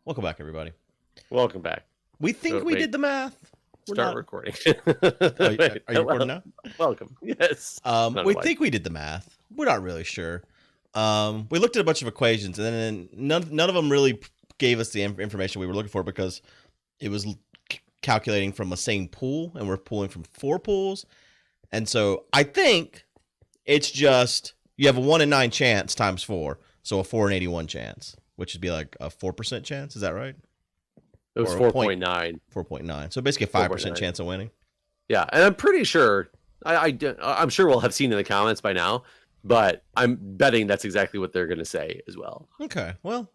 Welcome back, everybody. Welcome back. We think we did the math. We're Start not. recording. Are you recording now? Welcome. Yes. We think we did the math. We're not really sure. We looked at a bunch of equations, and then none of them really gave us the information we were looking for because it was calculating from the same pool, and we're pulling from 4 pools. And so I think it's just you have a 1 in 9 chance times 4, so a 4 in 81 chance, which would be like a 4% chance. Is that right? It was 4.9. 4.9. So basically a 5% chance of winning. Yeah, and I'm pretty sure I'm sure we'll have seen in the comments by now, but I'm betting that's exactly what they're going to say as well. Okay, well,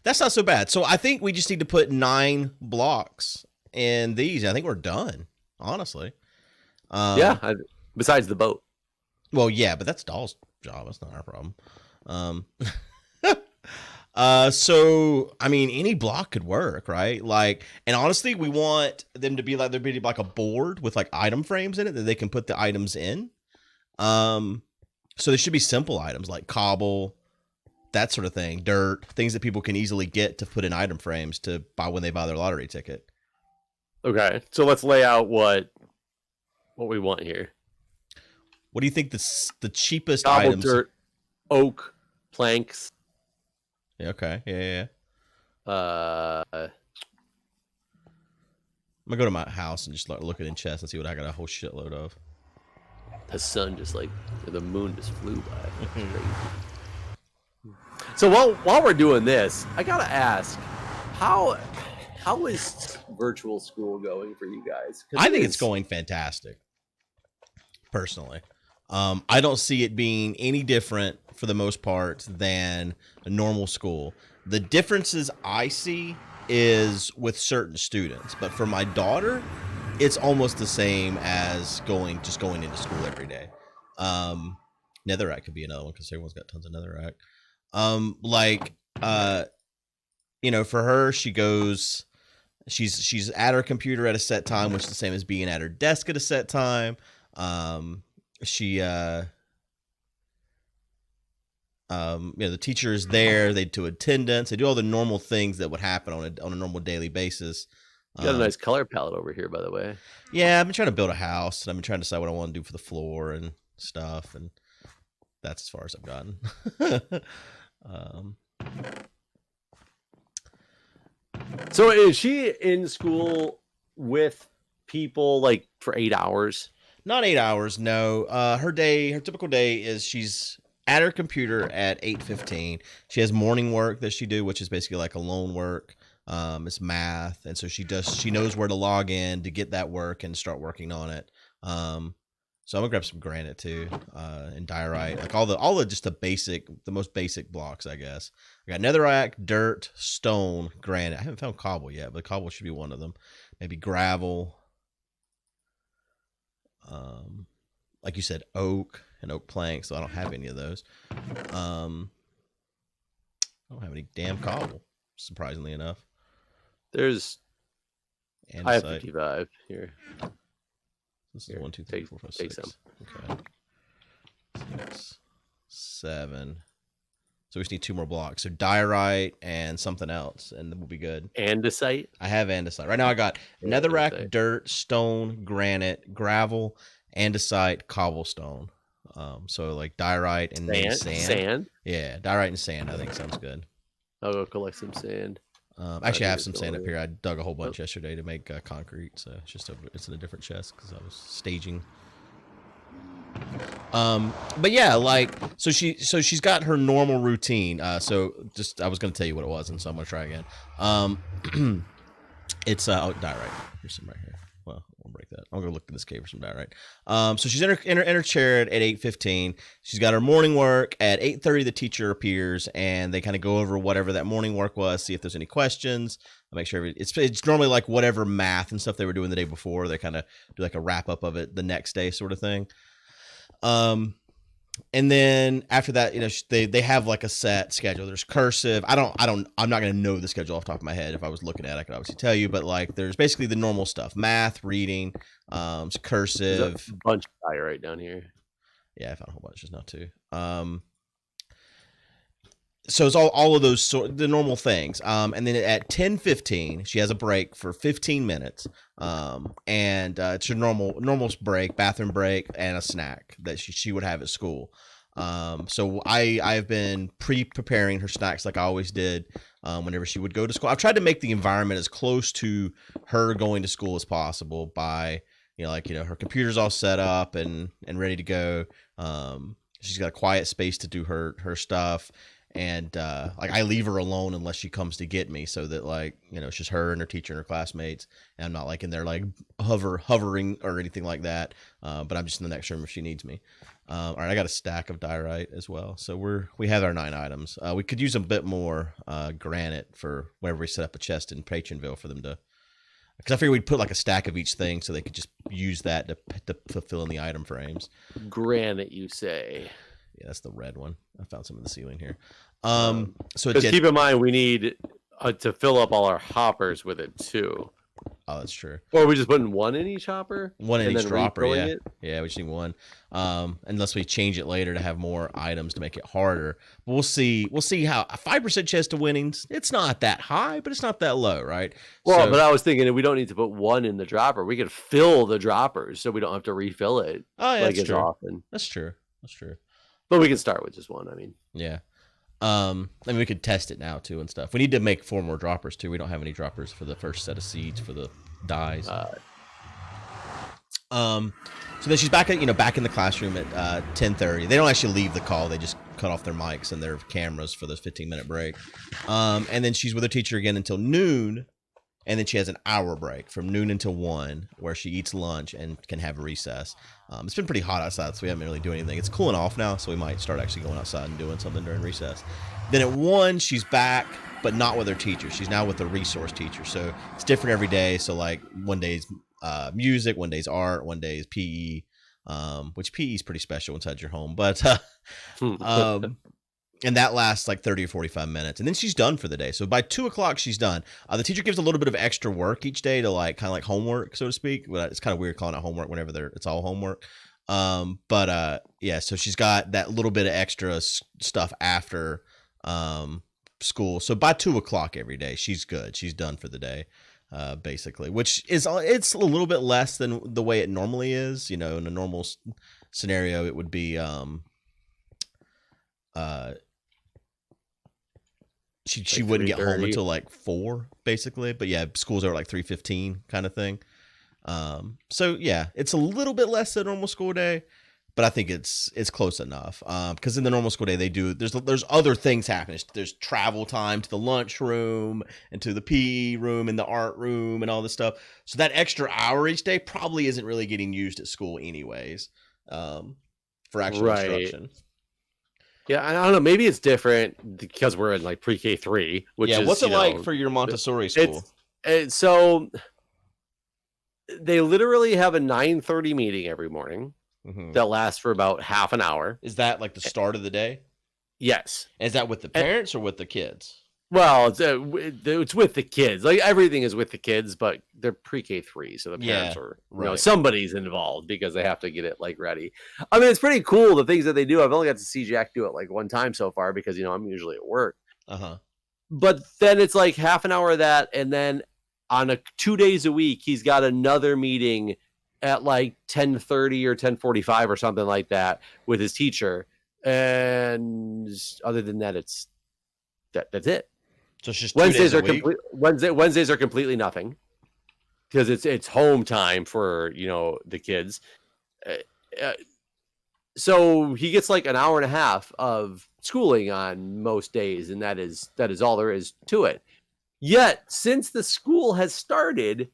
that's not so bad. So I think we just need to put 9 blocks in these. I think we're done, honestly. Besides the boat. Well, yeah, but that's Doll's job. That's not our problem. So I mean, any block could work, right? Like, and honestly, we want them to be like a board with like item frames in it that they can put the items in. So there should be simple items like cobble, that sort of thing, dirt, things that people can easily get to put in item frames to buy when they buy their lottery ticket. Okay, so let's lay out what we want here. What do you think the cheapest cobble, items? Dirt, oak, planks. Okay, yeah. I'm gonna go to my house and just look at in chests and see what I got a whole shitload of. The sun the moon just flew by. So while we're doing this, I gotta ask, how is virtual school going for you guys? I think it's going fantastic, personally. I don't see it being any different for the most part than a normal school. The differences I see is with certain students, but for my daughter, it's almost the same as going into school every day. Netherrack could be another one because everyone's got tons of netherrack. For her, she's at her computer at a set time, which is the same as being at her desk at a set time. The teacher is there. They do attendance. They do all the normal things that would happen on a normal daily basis. You got a nice color palette over here, by the way. Yeah, I've been trying to build a house, and I've been trying to decide what I want to do for the floor and stuff, and that's as far as I've gotten. So is she in school with people like for 8 hours? Not 8 hours, no. Her typical day is she's at her computer at 8:15. She has morning work that she do, which is basically like alone work. It's math, and so she knows where to log in to get that work and start working on it. So I'm gonna grab some granite too, and diorite, like all the just the most basic blocks, I guess. I got netherrack, dirt, stone, granite. I haven't found cobble yet, but cobble should be one of them. Maybe gravel. Like you said, oak and oak planks. So I don't have any of those. I don't have any damn cobble, surprisingly enough. I have 55 here. This is 1, 2, 3, 4, 5, 6. Okay. 6, 7. So we just need 2 more blocks. So diorite and something else, and then we'll be good. Andesite? I have andesite. Right now I got netherrack, dirt, stone, granite, gravel, andesite, cobblestone. So like diorite and sand. Sand? Yeah, diorite and sand I think sounds good. I'll go collect some sand. Actually, I have some sand up here. I dug a whole bunch yesterday to make concrete, so it's in a different chest because I was staging. But yeah, like so she's got her normal routine. So just I was gonna tell you what it was, and so I'm gonna try again. It's diorite. Here's some right here. Well, I'll break that. I'll go look in this cave for some diorite. So she's in her chair at 8:15. She's got her morning work at 8:30. The teacher appears, and they kind of go over whatever that morning work was, see if there's any questions. I'll make sure it's normally like whatever math and stuff they were doing the day before. They kind of do like a wrap up of it the next day, sort of thing. And then after that, they have like a set schedule. There's cursive. I'm not going to know the schedule off the top of my head. If I was looking at it, I could obviously tell you, but like there's basically the normal stuff, math, reading, cursive. There's a bunch of diorite down here. Yeah, I found a whole bunch just now too. so it's all of those the normal things. And then at 10:15, she has a break for 15 minutes. And it's your normal break, bathroom break, and a snack that she would have at school. So I've been preparing her snacks like I always did. Whenever she would go to school, I've tried to make the environment as close to her going to school as possible by, her computer's all set up and ready to go. She's got a quiet space to do her stuff. And like I leave her alone unless she comes to get me, so that it's just her and her teacher and her classmates, and I'm not like in there like hovering or anything like that. But I'm just in the next room if she needs me. All right, I got a stack of diorite as well, so we have our 9 items. We could use a bit more granite for whenever we set up a chest in Patronville for them to, because I figured we'd put like a stack of each thing so they could just use that to fill in the item frames. Granite, you say? Yeah, that's the red one. I found some in the ceiling here. So keep in mind we need to fill up all our hoppers with it too. Oh, that's true. Or are we just putting one in each hopper? One in each dropper, yeah. It? Yeah, we just need one. Unless we change it later to have more items to make it harder. But we'll see how a 5% chance of winnings. It's not that high, but it's not that low, right? Well, but I was thinking we don't need to put one in the dropper. We could fill the droppers so we don't have to refill it. Oh, yeah, that's true. Often. That's true. But we can start with just one, I mean. Yeah. We could test it now too and stuff. We need to make 4 more droppers too. We don't have any droppers for the first set of seeds for the dyes. So then she's back in the classroom at 10:30. They don't actually leave the call. They just cut off their mics and their cameras for this 15-minute break. And then she's with her teacher again until noon. And then she has an hour break from noon until 1 where she eats lunch and can have a recess. It's been pretty hot outside, so we haven't really doing anything. It's cooling off now, so we might start actually going outside and doing something during recess. Then at 1, she's back, but not with her teacher. She's now with the resource teacher. So it's different every day. So like one day's music, one day's art, one day is PE, which PE is pretty special inside your home. But and that lasts like 30 or 45 minutes. And then she's done for the day. So by 2 o'clock, she's done. The teacher gives a little bit of extra work each day to kind of like homework, so to speak. But it's kind of weird calling it homework whenever it's all homework. Yeah, so she's got that little bit of extra stuff after school. So by 2 o'clock every day, she's good. She's done for the day, basically, which it's a little bit less than the way it normally is. In a normal scenario, it would be she wouldn't get home until like 4 basically, but yeah, school's over like 3:15 kind of thing. So yeah, it's a little bit less than a normal school day, but I think it's close enough. Because in the normal school day there's other things happening. There's travel time to the lunchroom and to the PE room and the art room and all this stuff. So that extra hour each day probably isn't really getting used at school anyways, for actual instruction. Yeah, I don't know. Maybe it's different because we're in like pre-K 3. Which is, what's it like for your Montessori school? So they literally have a 9:30 meeting every morning that lasts for about half an hour. Is that like the start of the day? Yes. Is that with the parents or with the kids? Well, it's with the kids. Like everything is with the kids, but they're pre-K 3, so the parents are somebody's involved because they have to get it like ready. I mean, it's pretty cool the things that they do. I've only got to see Jack do it like one time so far because I'm usually at work. But then it's like half an hour of that, and then on 2 days a week, he's got another meeting at like 10:30 or 10:45 or something like that with his teacher. And other than that, that's it. So it's just 2 days a week? Wednesdays are completely nothing because it's home time for the kids. So he gets like an hour and a half of schooling on most days, and that is all there is to it. Yet since the school has started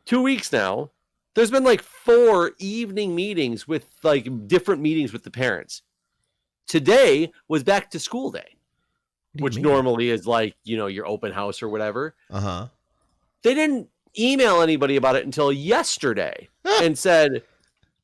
2 weeks now, there's been like 4 evening meetings with like different meetings with the parents. Today was back to school day. Which normally is like, your open house or whatever. They didn't email anybody about it until yesterday and said,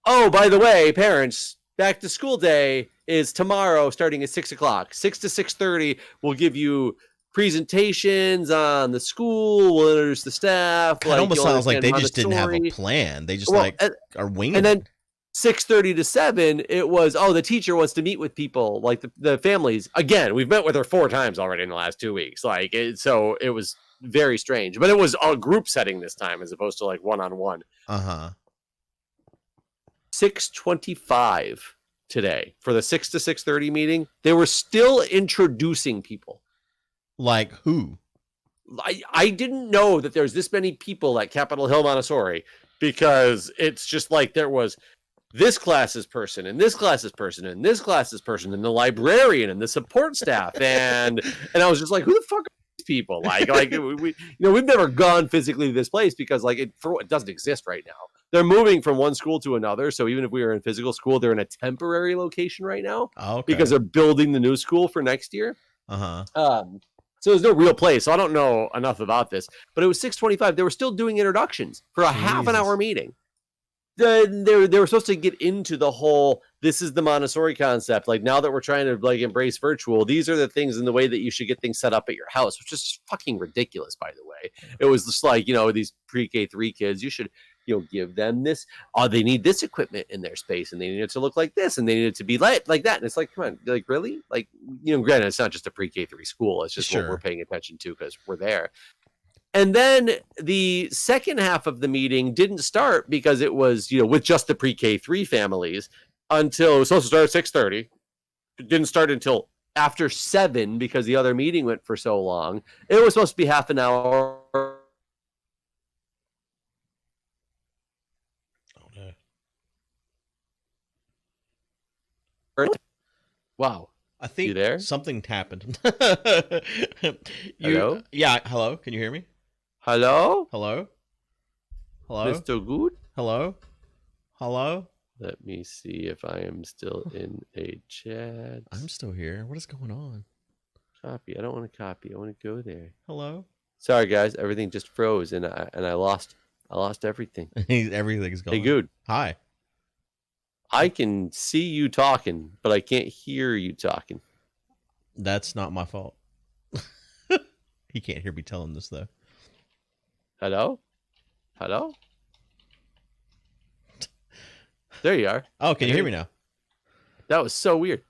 oh, by the way, parents, back to school day is tomorrow starting at 6 o'clock. 6 to 6:30, we'll give you presentations on the school. We'll introduce the staff. It almost sounds like they just didn't have a plan. They just are winging it. 6:30 to 7, it was, oh, the teacher wants to meet with people, like the families. Again, we've met with her 4 times already in the last 2 weeks. Like, so it was very strange. But it was a group setting this time as opposed to like one-on-one. 6:25 today for the 6 to 6:30 meeting. They were still introducing people. Like who? I didn't know that there's this many people at Capitol Hill Montessori, because it's just like there was this class's person and this class's person and this class's person and the librarian and the support staff and I was just like, who the fuck are these people? Like we we've never gone physically to this place because like it doesn't exist right now. They're moving from one school to another, so even if we were in physical school, they're in a temporary location right now because they're building the new school for next year. So there's no real place. So I don't know enough about this, but it was 6:25. They were still doing introductions for a half an hour meeting. They were supposed to get into the whole, this is the Montessori concept. Like, now that we're trying to like embrace virtual, these are the things in the way that you should get things set up at your house, which is fucking ridiculous, by the way. It was just like, these pre-K 3 kids, you should, give them this. Oh, they need this equipment in their space and they need it to look like this and they need it to be like that. And it's like, come on, like, really? Like, granted, it's not just a pre-K 3 school. It's just what we're paying attention to because we're there. And then the second half of the meeting didn't start because it was, with just the pre-K 3 families until it was supposed to start at 6:30. It didn't start until after 7 because the other meeting went for so long. It was supposed to be half an hour. Wow. I think you there? Something happened. Hello? Yeah, hello. Can you hear me? Hello? Hello? Hello? Mr. Good? Hello? Hello? Let me see if I am still in a chat. I'm still here. What is going on? Copy. I don't want to copy. I want to go there. Hello? Sorry, guys. Everything just froze, and I lost everything. Everything's gone. Hey, Good. Hi. I can see you talking, but I can't hear you talking. That's not my fault. He can't hear me telling this, though. Hello? Hello? There you are. Oh, can you hear me now? That was so weird.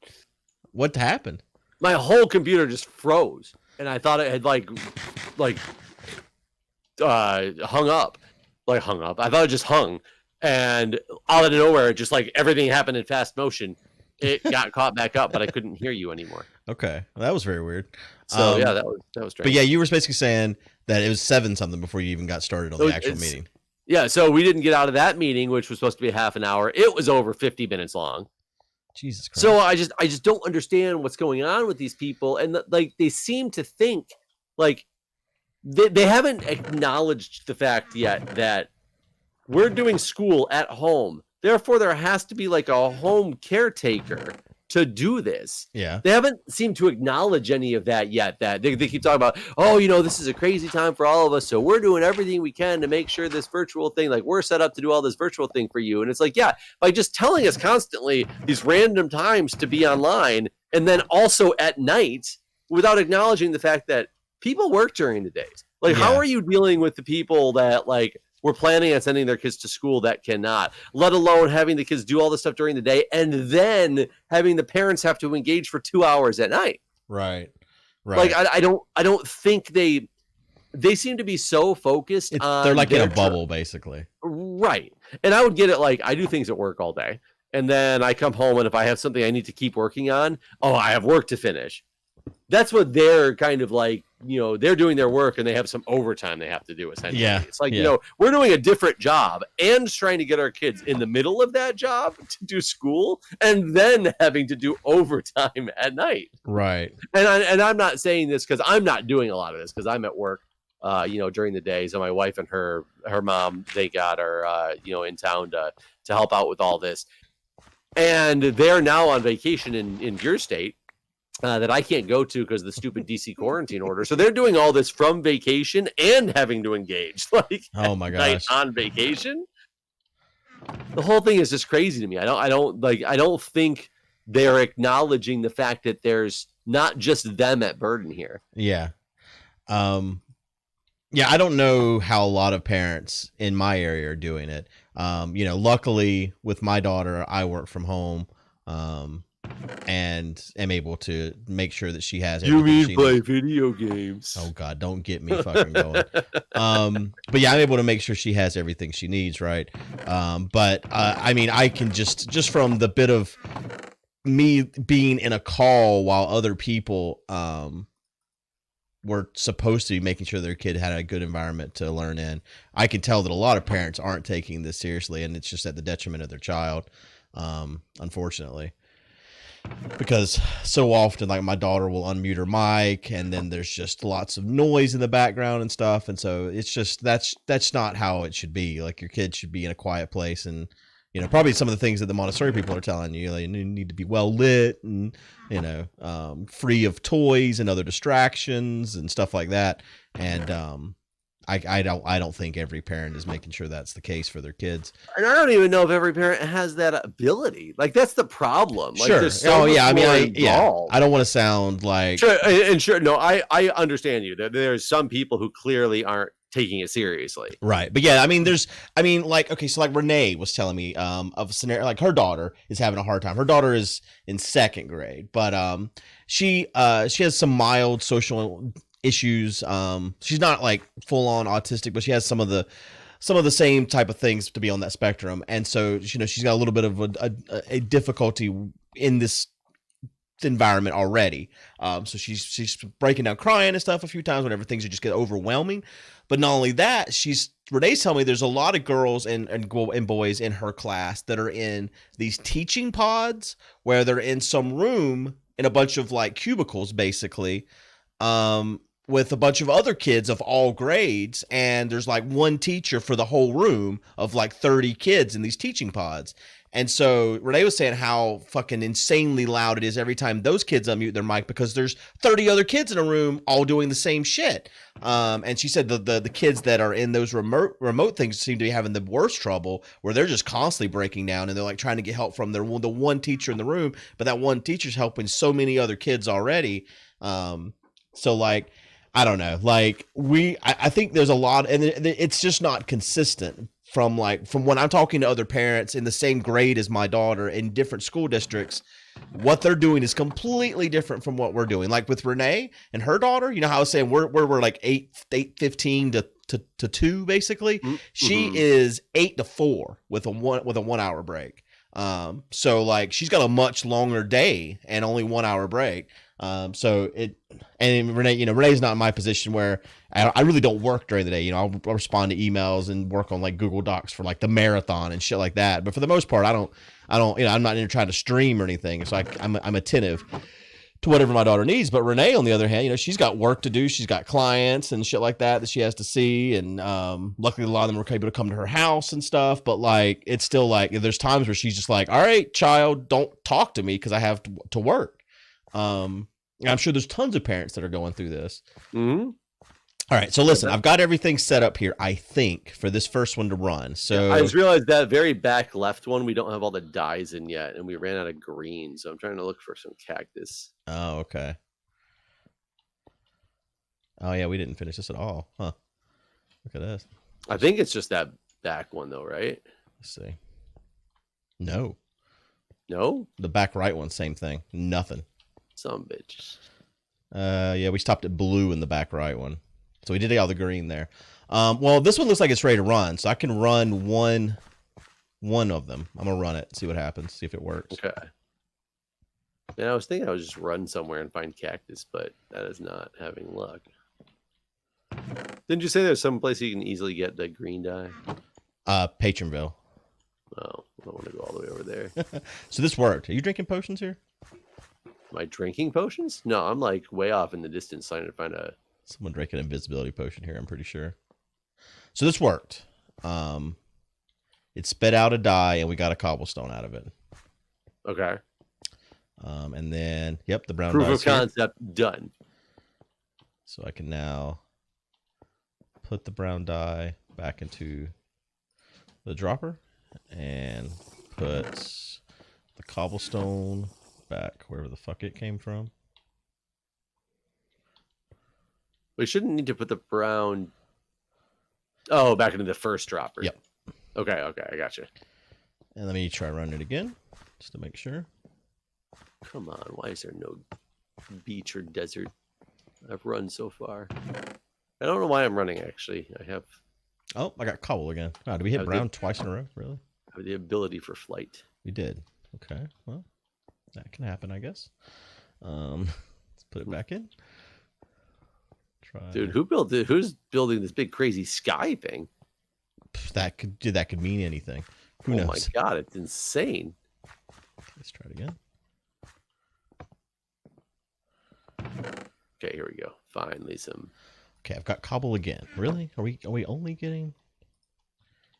What happened? My whole computer just froze, and I thought it had hung up. I thought it just hung, and out of nowhere, just like everything happened in fast motion, it got caught back up, but I couldn't hear you anymore. Okay, well, that was very weird. So yeah, that was strange. But yeah, you were basically saying that it was 7 something before you even got started on the actual meeting. Yeah, so we didn't get out of that meeting, which was supposed to be half an hour. It was over 50 minutes long. Jesus Christ. So I just don't understand what's going on with these people, and they seem to think like they haven't acknowledged the fact yet that we're doing school at home. Therefore, there has to be like a home caretaker to do this. Yeah. They haven't seemed to acknowledge any of that yet. That they keep talking about, this is a crazy time for all of us. So we're doing everything we can to make sure this virtual thing, like we're set up to do all this virtual thing for you. And it's like, yeah, by just telling us constantly these random times to be online and then also at night without acknowledging the fact that people work during the days. Like, how are you dealing with the people that like we're planning on sending their kids to school that cannot, let alone having the kids do all this stuff during the day and then having the parents have to engage for 2 hours at night. Right. Like, I don't think they seem to be so focused on. They're like in a bubble, basically. Right. And I would get it. Like, I do things at work all day. And then I come home, and if I have something I need to keep working on, I have work to finish. That's what they're kind of like, they're doing their work and they have some overtime they have to do, essentially. Yeah. It's like, we're doing a different job and trying to get our kids in the middle of that job to do school and then having to do overtime at night. Right. And I'm not saying this because I'm not doing a lot of this because I'm at work, during the day. So my wife and her mom, thank God, are, in town to help out with all this. And they're now on vacation in your state. That I can't go to because of the stupid DC quarantine order. So they're doing all this from vacation and having to engage oh my gosh, on vacation. The whole thing is just crazy to me. I don't think they're acknowledging the fact that there's not just them at burden here. Yeah. Yeah, I don't know how a lot of parents in my area are doing it. Luckily with my daughter, I work from home. And am able to make sure that she has You everything mean she play needs. video games? Oh God, don't get me fucking going. But yeah, I'm able to make sure she has everything she needs, right? But I mean, I can just from the bit of me being in a call while other people were supposed to be making sure their kid had a good environment to learn in. I can tell that a lot of parents aren't taking this seriously, and it's just at the detriment of their child, unfortunately. Because so often, like, my daughter will unmute her mic, and then there's just lots of noise in the background and stuff, and so it's just that's not how it should be. Like, your kid should be in a quiet place, and probably some of the things that the Montessori people are telling you, like, you need to be well lit and free of toys and other distractions and stuff like that. And I don't think every parent is making sure that's the case for their kids. And I don't even know if every parent has that ability. Like, that's the problem. Like, Sure. there's so much I mean, more yeah. involved. I don't want to sound like Sure, and sure, no, I understand you. There's some people who clearly aren't taking it seriously. right, but yeah, I mean, like, okay, so like Renee was telling me of a scenario, like her daughter is having a hard time. Her daughter is in second grade, but she has some mild social issues. She's not like full on autistic, but she has some of the same type of things to be on that spectrum, and so she's got a little bit of a difficulty in this environment already. So she's breaking down crying and stuff a few times whenever things just get overwhelming. But not only that, Renee's telling me there's a lot of girls and boys in her class that are in these teaching pods where they're in some room in a bunch of like cubicles, basically, with a bunch of other kids of all grades, and there's like one teacher for the whole room of like 30 kids in these teaching pods. And so Renee was saying how fucking insanely loud it is every time those kids unmute their mic because there's 30 other kids in a room all doing the same shit. And she said the kids that are in those remote things seem to be having the worst trouble, where they're just constantly breaking down and they're like trying to get help from the one teacher in the room, but that one teacher's helping so many other kids already. So like, I don't know, like I think there's a lot, and it's just not consistent from when I'm talking to other parents in the same grade as my daughter in different school districts. What they're doing is completely different from what we're doing. Like with Renee and her daughter, how I was saying we're like 8:15 to 2 basically. Mm-hmm. She is 8 to 4 with a 1 hour break. So like she's got a much longer day and only 1 hour break. And Renee, Renee's not in my position where I really don't work during the day. I'll respond to emails and work on like Google Docs for like the marathon and shit like that. But for the most part, I don't, I'm not even trying to stream or anything. So I'm attentive to whatever my daughter needs. But Renee, on the other hand, she's got work to do. She's got clients and shit like that she has to see. And luckily, a lot of them are able to come to her house and stuff. But like, it's still like there's times where she's just like, "All right, child, don't talk to me because I have to work." I'm sure there's tons of parents that are going through this. Mm-hmm. All right, so listen, I've got everything set up here, I think, for this first one to run. So I just realized that very back left one, we don't have all the dyes in yet, and we ran out of green, so I'm trying to look for some cactus. Oh, okay. Oh, yeah, we didn't finish this at all. Huh. Look at this. I think it's just that back one, though, right? Let's see. No. No? The back right one, same thing. Nothing. Some bitch. Yeah, we stopped at blue in the back right one. So we did all the green there. Well, this one looks like it's ready to run, so I can run one of them. I'm gonna run it, see what happens, see if it works. Okay. Man, I was thinking I would just run somewhere and find cactus, but that is not having luck. Didn't you say there's some place you can easily get the green dye? Patronville. Oh, I don't want to go all the way over there. So this worked. Are you drinking potions here? Am I drinking potions? No, I'm like way off in the distance trying to find a... Someone drank an invisibility potion here, I'm pretty sure. So this worked. It spit out a dye, and we got a cobblestone out of it. Okay. And then, yep, the brown proof dye's of concept here. Done. So I can now put the brown dye back into the dropper and put the cobblestone back wherever the fuck it came from. We shouldn't need to put the brown... Oh, back into the first dropper. Yep. Okay, I got you. And let me try running it again, just to make sure. Come on, why is there no beach or desert? I've run so far. I don't know why I'm running, actually. Oh, I got cobble again. Oh, did we hit brown twice in a row? Really? I have the ability for flight. We did. Okay, well, that can happen, I guess. Let's put it back in. Dude, who's building this big crazy sky thing? That could mean anything. Who knows? Oh my god, it's insane. Let's try it again. Okay, here we go. Finally some. Okay, I've got cobble again. Really? Are we only getting?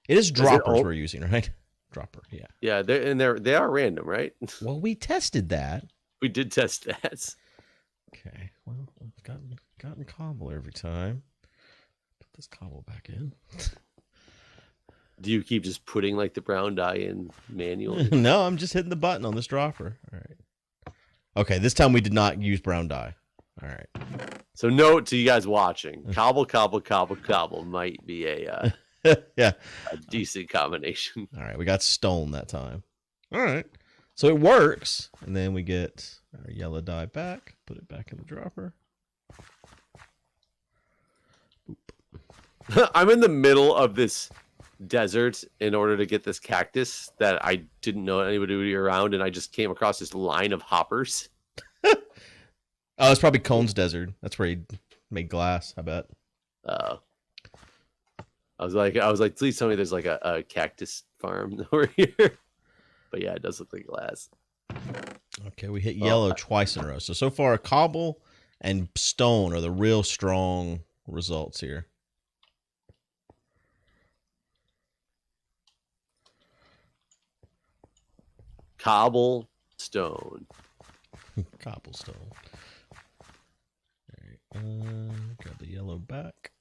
It is droppers we're using, right? Dropper, yeah. Yeah, they are random, right? Well, we tested that. We did test that. Okay, well, I've gotten cobble every time. Put this cobble back in. Do you keep just putting like the brown dye in manually? No, I'm just hitting the button on this dropper. All right. Okay, this time we did not use brown dye. All right. So note to you guys watching, cobble might be a yeah, a decent combination. All right, we got stone that time. All right. So it works, and then we get our yellow dye back, put it back in the dropper. I'm in the middle of this desert in order to get this cactus that I didn't know anybody would be around, and I just came across this line of hoppers. Oh, it's probably Cone's Desert. That's where he made glass, I bet. I was like, please tell me there's like a cactus farm over here. But yeah, it does look like glass. Okay, we hit yellow twice in a row. So far, cobble and stone are the real strong results here. Cobblestone. Cobblestone. All right, grab the yellow back.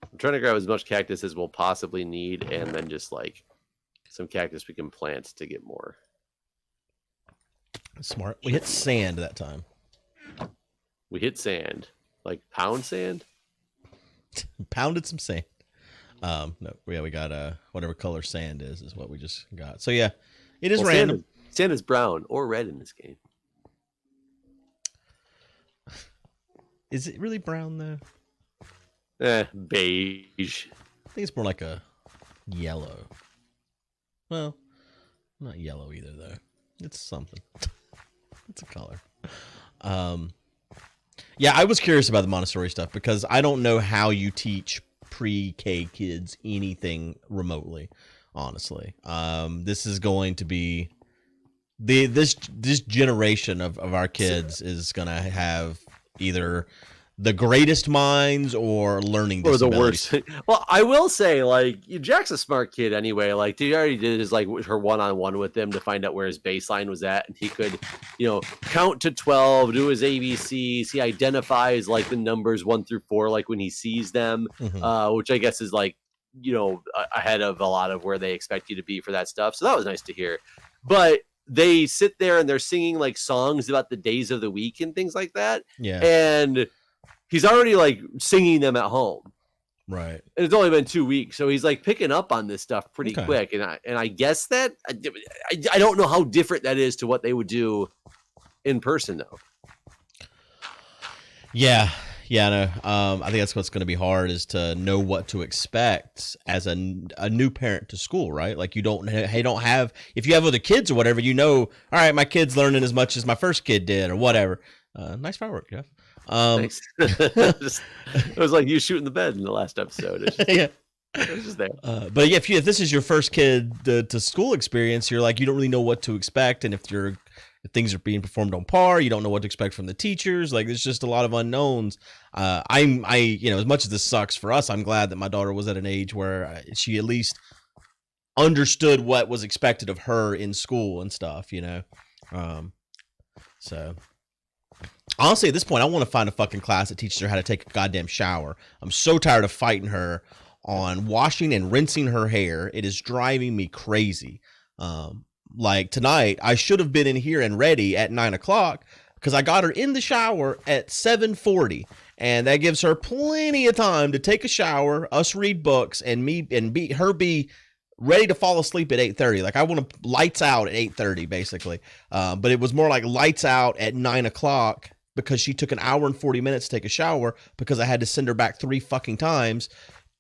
I'm trying to grab as much cactus as we'll possibly need, and then just like some cactus we can plant to get more. Smart. We hit sand that time. We hit sand. Like pound sand? Pounded some sand. No, yeah, we got whatever color sand is what we just got. So yeah, it is random. Sand is brown or red in this game. Is it really brown though? Beige. I think it's more like a yellow. Well, not yellow either though. It's something. It's a color. Yeah, I was curious about the Montessori stuff because I don't know how you teach pre-K kids anything remotely, honestly. This is going to be this generation of our kids is going to have either the greatest minds or learning disabilities. Or the worst. Well, I will say, like, Jack's a smart kid anyway. Like, he already did his, like, her one-on-one with him to find out where his baseline was at. And he could, count to 12, do his ABCs. He identifies, like, the numbers 1 through 4, like, when he sees them, which I guess is, like, ahead of a lot of where they expect you to be for that stuff. So that was nice to hear. But they sit there and they're singing, like, songs about the days of the week and things like that. Yeah. And he's already like singing them at home, right? And it's only been 2 weeks, so he's like picking up on this stuff pretty quick. And I guess that I don't know how different that is to what they would do in person, though. Yeah, no. I think that's what's going to be hard is to know what to expect as a new parent to school, right? Like you don't have if you have other kids or whatever, all right, my kid's learning as much as my first kid did or whatever. Nice firework, Jeff. Thanks. It was like you shooting the bed in the last episode. Yeah, it was just there. But yeah, if this is your first kid to school experience, you're like you don't really know what to expect, and if things are being performed on par, you don't know what to expect from the teachers. Like there's just a lot of unknowns. As much as this sucks for us, I'm glad that my daughter was at an age where she at least understood what was expected of her in school and stuff. So. Honestly, at this point, I want to find a fucking class that teaches her how to take a goddamn shower. I'm so tired of fighting her on washing and rinsing her hair. It is driving me crazy. Like tonight, I should have been in here and ready at 9:00 because I got her in the shower at 7:40, and that gives her plenty of time to take a shower, us read books, and be ready to fall asleep at 8:30. Like I want to lights out at 8:30 basically. But it was more like lights out at 9 o'clock because she took an hour and 40 minutes to take a shower because I had to send her back 3 fucking times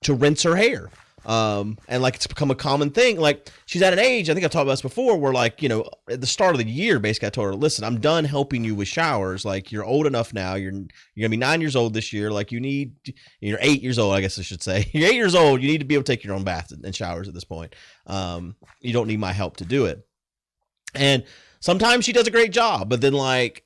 to rinse her hair. And like it's become a common thing. Like she's at an age, I think I've talked about this before, where like, you know, at the start of the year, basically I told her, listen, I'm done helping you with showers. Like you're old enough now. You're gonna be 9 years old this year. Like you're 8 years old, I guess I should say. You're 8 years old. You need to be able to take your own bath and showers at this point. You don't need my help to do it. And sometimes she does a great job, but then like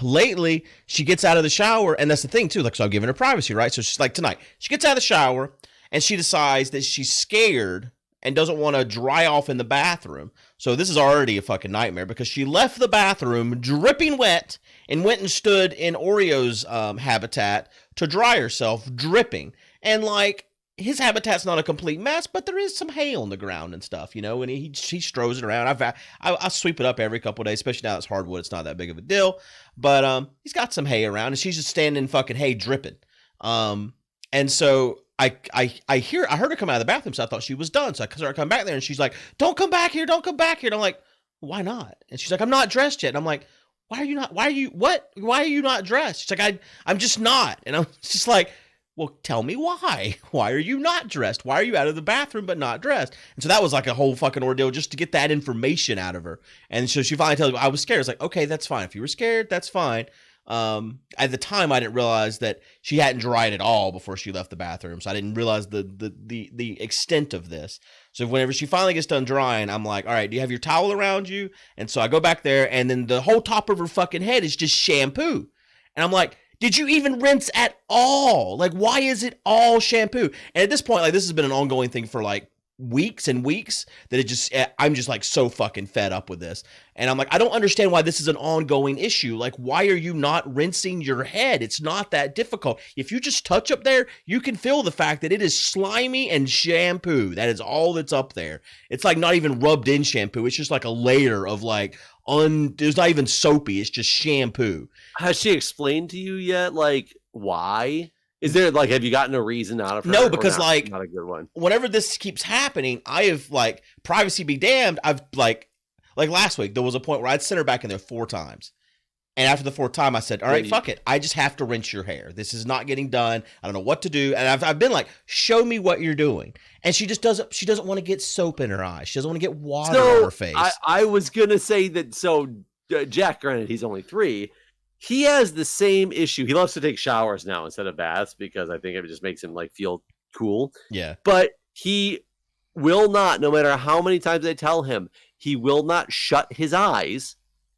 lately she gets out of the shower, and that's the thing too. Like, so I'm giving her privacy, right? So she's like, tonight she gets out of the shower and she decides that she's scared and doesn't want to dry off in the bathroom. So this is already a fucking nightmare because she left the bathroom dripping wet and went and stood in Oreo's habitat to dry herself, dripping. And like, his habitat's not a complete mess, but there is some hay on the ground and stuff, you know, and he throws it around. I sweep it up every couple of days, especially now it's hardwood. It's not that big of a deal, but he's got some hay around, and she's just standing in fucking hay dripping. And so I heard her come out of the bathroom, so I thought she was done. So I started coming back there, and she's like, "Don't come back here! Don't come back here!" And I'm like, "Why not?" And she's like, "I'm not dressed yet." And I'm like, "Why are you not? Why are you what? Why are you not dressed?" She's like, I'm just not." And I'm just like, "Well, tell me why. Why are you not dressed? Why are you out of the bathroom but not dressed?" And so that was like a whole fucking ordeal just to get that information out of her. And so she finally tells me, "I was scared." I was like, "Okay, that's fine. If you were scared, that's fine." At the time, I didn't realize that she hadn't dried at all before she left the bathroom, so I didn't realize the extent of this. So whenever she finally gets done drying, I'm like, "All right, do you have your towel around you?" And so I go back there, and then the whole top of her fucking head is just shampoo, and I'm like, "Did you even rinse at all? Like, why is it all shampoo?" And at this point, like, this has been an ongoing thing for like weeks and weeks that I'm just like so fucking fed up with this. And I'm like, I don't understand why this is an ongoing issue. Like, why are you not rinsing your head? It's not that difficult. If you just touch up there, you can feel the fact that it is slimy and shampoo. That is all that's up there. It's like not even rubbed in shampoo. It's just like a layer of like, it's not even soapy. It's just shampoo. Has she explained to you yet, like, why? Is there, like, have you gotten a reason out of her? No, because, like, not a good one. Whenever this keeps happening, I have, like, privacy be damned, I've, like last week, there was a point where I'd sent her back in there 4 times. And after the 4th time, I said, all right, fuck it. I just have to rinse your hair. This is not getting done. I don't know what to do. And I've been like, show me what you're doing. And she doesn't want to get soap in her eyes. She doesn't want to get water on her face. I was going to say that, so Jack, granted, he's only 3. He has the same issue. He loves to take showers now instead of baths because I think it just makes him like feel cool. Yeah. But he will not, no matter how many times I tell him, he will not shut his eyes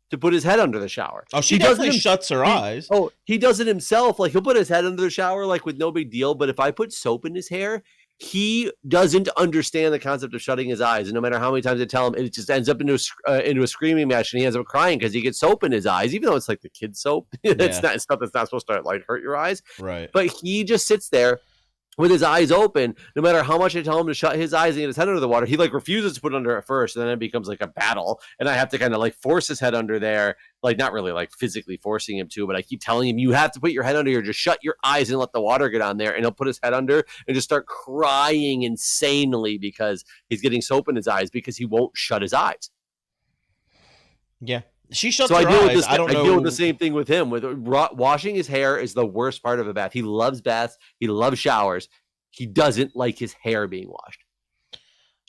to put his head under the shower. Oh, she definitely shuts her eyes. Oh, he does it himself. Like he'll put his head under the shower like with no big deal. But if I put soap in his hair, he doesn't understand the concept of shutting his eyes. And no matter how many times I tell him, it just ends up into a screaming match, and he ends up crying because he gets soap in his eyes, even though it's like the kid soap. It's stuff that's not supposed to like hurt your eyes. Right. But he just sits there with his eyes open. No matter how much I tell him to shut his eyes and get his head under the water, he like refuses to put it under at first, and then it becomes like a battle, and I have to kind of like force his head under there, like not really like physically forcing him to, but I keep telling him, you have to put your head under here, just shut your eyes and let the water get on there, and he'll put his head under and just start crying insanely because he's getting soap in his eyes because he won't shut his eyes. Yeah. She shuts her eyes. I deal with the same thing with him. With washing his hair is the worst part of a bath. He loves baths. He loves showers. He doesn't like his hair being washed.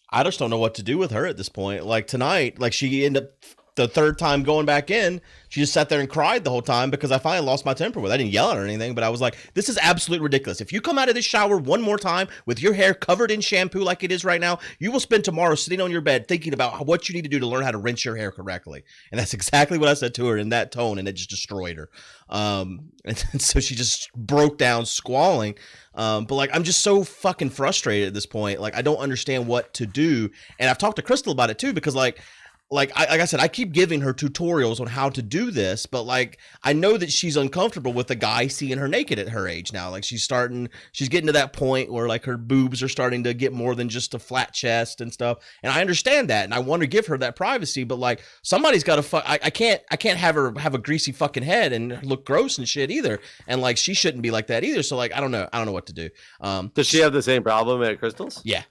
I just don't know what to do with her at this point. Like tonight, like she ended up the 3rd time going back in, she just sat there and cried the whole time because I finally lost my temper with her. I didn't yell at her or anything, but I was like, this is absolutely ridiculous. If you come out of this shower one more time with your hair covered in shampoo like it is right now, you will spend tomorrow sitting on your bed thinking about what you need to do to learn how to rinse your hair correctly. And that's exactly what I said to her in that tone, and it just destroyed her. And so she just broke down squalling. But like, I'm just so fucking frustrated at this point. Like, I don't understand what to do. And I've talked to Crystal about it too, because like, like I said, I keep giving her tutorials on how to do this, but like I know that she's uncomfortable with the guy seeing her naked at her age now. Like she's getting to that point where like her boobs are starting to get more than just a flat chest and stuff. And I understand that, and I want to give her that privacy, but like somebody's got to I can't have her have a greasy fucking head and look gross and shit either. And like she shouldn't be like that either. So like I don't know what to do. Does she have the same problem at Crystal's? Yeah.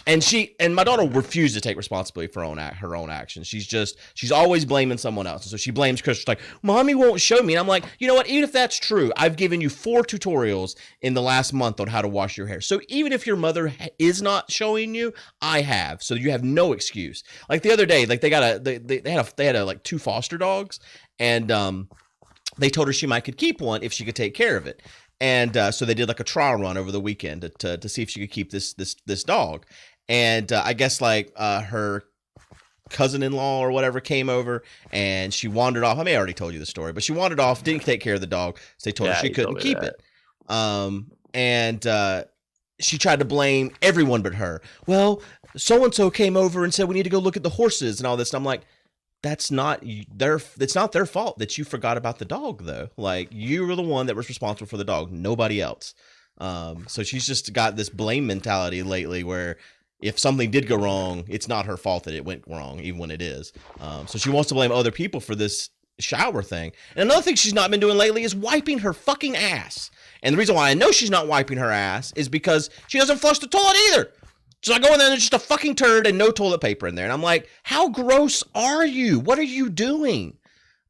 And my daughter refused to take responsibility for her own actions. She's always blaming someone else. And so she blames Chris. She's like, Mommy won't show me. And I'm like, you know what? Even if that's true, I've given you 4 tutorials in the last month on how to wash your hair. So even if your mother is not showing you, I have. So you have no excuse. Like the other day, like they had like 2 foster dogs, and they told her she could keep one if she could take care of it. And so they did like a trial run over the weekend to see if she could keep this dog. And I guess like her cousin-in-law or whatever came over, and she wandered off. I may have already told you the story, but she wandered off, didn't take care of the dog, so they told her she couldn't keep it. And she tried to blame everyone but her. Well, so-and-so came over and said we need to go look at the horses and all this. And I'm like, it's not their fault that you forgot about the dog, though. Like, you were the one that was responsible for the dog, nobody else. So she's just got this blame mentality lately where if something did go wrong, it's not her fault that it went wrong, even when it is. So she wants to blame other people for this shower thing. And another thing she's not been doing lately is wiping her fucking ass. And the reason why I know she's not wiping her ass is because she doesn't flush the toilet either. So I go in there and there's just a fucking turd and no toilet paper in there. And I'm like, how gross are you? What are you doing?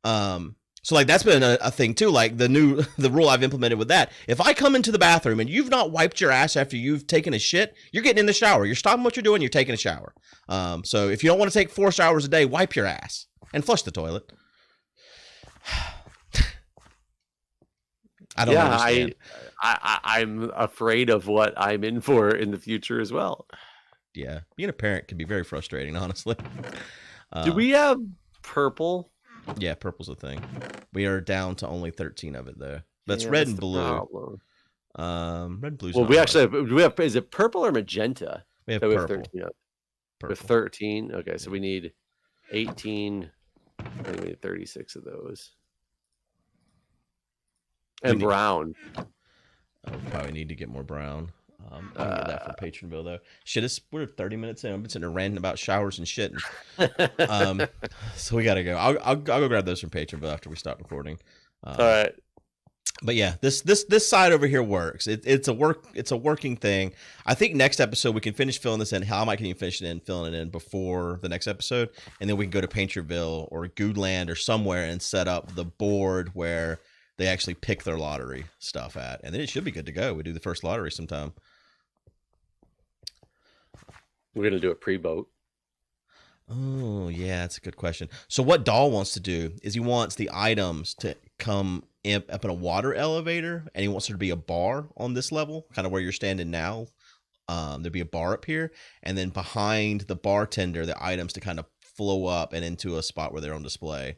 So like that's been a thing too. Like the rule I've implemented with that. If I come into the bathroom and you've not wiped your ass after you've taken a shit, you're getting in the shower. You're stopping what you're doing. You're taking a shower. So if you don't want to take 4 showers a day, wipe your ass and flush the toilet. I don't understand. I'm afraid of what I'm in for in the future as well. Yeah, being a parent can be very frustrating, honestly. Do we have purple? Yeah, purple's a thing. We are down to only 13 of it though. That's red and blue. Red and blue. Well, we have. Is it purple or magenta? We have purple. 13 of. We have 13. Okay, so we need 18. I think we need 36 of those. And brown. We probably need to get more brown. I can get that for patron bill though. Shit, we're 30 minutes in. I've been sitting there ranting about showers and shit. So we gotta go. I'll go grab those from patron bill after we stop recording. All right. But yeah, this side over here works. It's a working thing. I think next episode we can finish filling this in. How am I can finish it in, filling it in before the next episode, and then we can go to Painterville or Goodland or somewhere and set up the board where they actually pick their lottery stuff at, and then it should be good to go. We do the first lottery sometime. We're gonna do a pre-boat. Oh yeah, that's a good question. So what Dahl wants to do is he wants the items to come up in a water elevator, and he wants there to be a bar on this level, kind of where you're standing now. There'd be a bar up here, and then behind the bartender, the items to kind of flow up and into a spot where they're on display.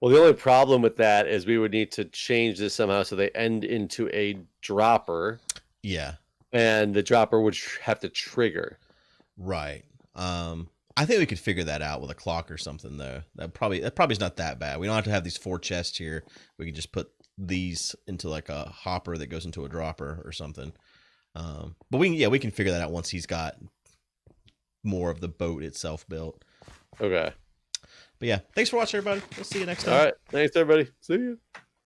Well, the only problem with that is we would need to change this somehow so they end into a dropper. Yeah. And the dropper would have to trigger. Right. I think we could figure that out with a clock or something, though. That probably is not that bad. We don't have to have these 4 chests here. We can just put these into like a hopper that goes into a dropper or something. But we can figure that out once he's got more of the boat itself built. Okay. But yeah, thanks for watching, everybody. We'll see you next time. All right. Thanks, everybody. See you.